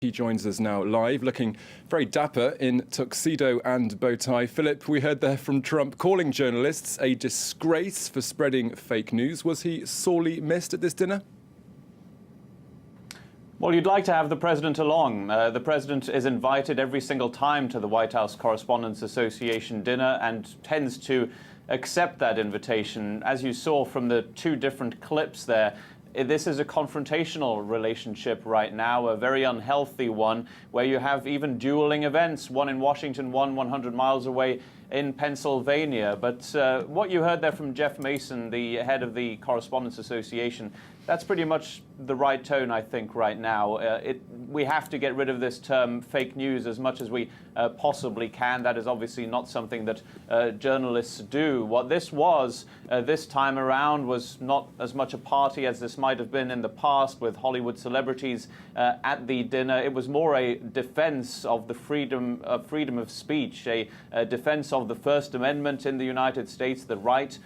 He joins us now live, looking very dapper in tuxedo and bow tie. Philip, we heard there from Trump calling journalists a disgrace for spreading fake news. Was he sorely missed at this dinner? Well, you'd like to have the president along. The president is invited every single time to the White House Correspondents Association dinner and tends to accept that invitation. As you saw from the two different clips there, this is a confrontational relationship right now, a very unhealthy one, where you have even dueling events, one in Washington, one 100 miles away in Pennsylvania. But what you heard there from Jeff Mason, the head of the Correspondents Association, that's pretty much the right tone, I think, right now. We have to get rid of this term fake news as much as we possibly can. That is obviously not something that journalists do. What this was this time around was not as much a party as this might have been in the past with Hollywood celebrities at the dinner. It was more a defense of the freedom of speech, a defense of the First Amendment in the United States, the right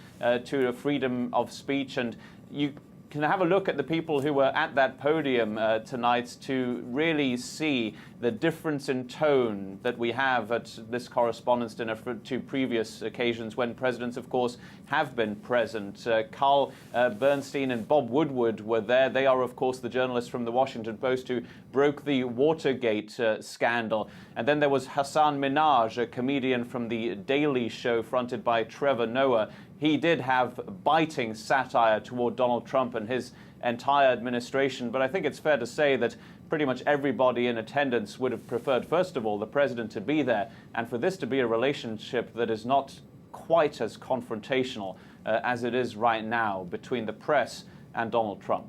to a freedom of speech. And you can have a look at the people who were at that podium tonight to really see the difference in tone that we have at this Correspondents' dinner to previous occasions when presidents, of course, have been present. Carl Bernstein and Bob Woodward were there. They are, of course, the journalists from the Washington Post who broke the Watergate scandal. And then there was Hassan Minhaj, a comedian from The Daily Show fronted by Trevor Noah. He did have biting satire toward Donald Trump and his entire administration, but I think it's fair to say that pretty much everybody in attendance would have preferred, first of all, the president to be there, and for this to be a relationship that is not quite as confrontational as it is right now between the press and Donald Trump.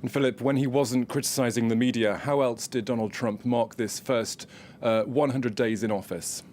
And Philip, when he wasn't criticising the media, how else did Donald Trump mark this first 100 days in office?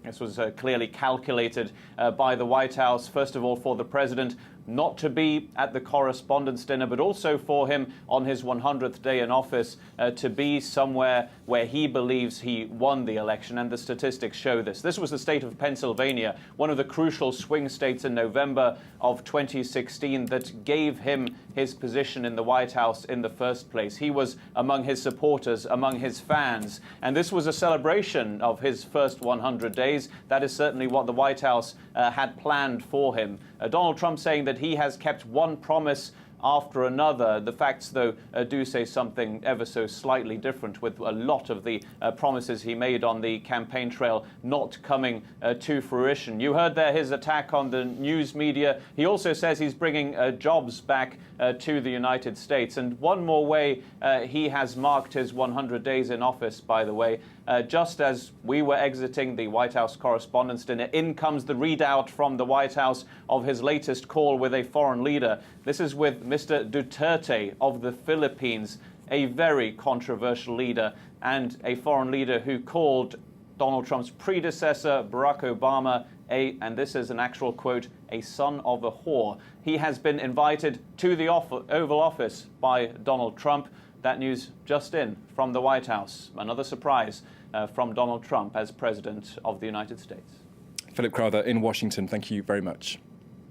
This was clearly calculated by the White House, first of all, for the president not to be at the Correspondents' dinner, but also for him on his 100th day in office to be somewhere where he believes he won the election, and the statistics show this. This was the state of Pennsylvania, one of the crucial swing states in November of 2016 that gave him his position in the White House in the first place. He was among his supporters, among his fans, and this was a celebration of his first 100 days. That is certainly what the White House had planned for him. Donald Trump saying that he has kept one promise after another. The facts, though, do say something ever so slightly different, with a lot of the promises he made on the campaign trail not coming to fruition. You heard there his attack on the news media. He also says he's bringing jobs back to the United States. And one more way he has marked his 100 days in office, by the way, just as we were exiting the White House Correspondents' dinner, in comes the readout from the White House of his latest call with a foreign leader. This is with Mr. Duterte of the Philippines, a very controversial leader and a foreign leader who called Donald Trump's predecessor, Barack Obama, and this is an actual quote, a son of a whore. He has been invited to the Oval Office by Donald Trump. That news just in from the White House. Another surprise from Donald Trump as President of the United States. Philip Crowther in Washington, thank you very much.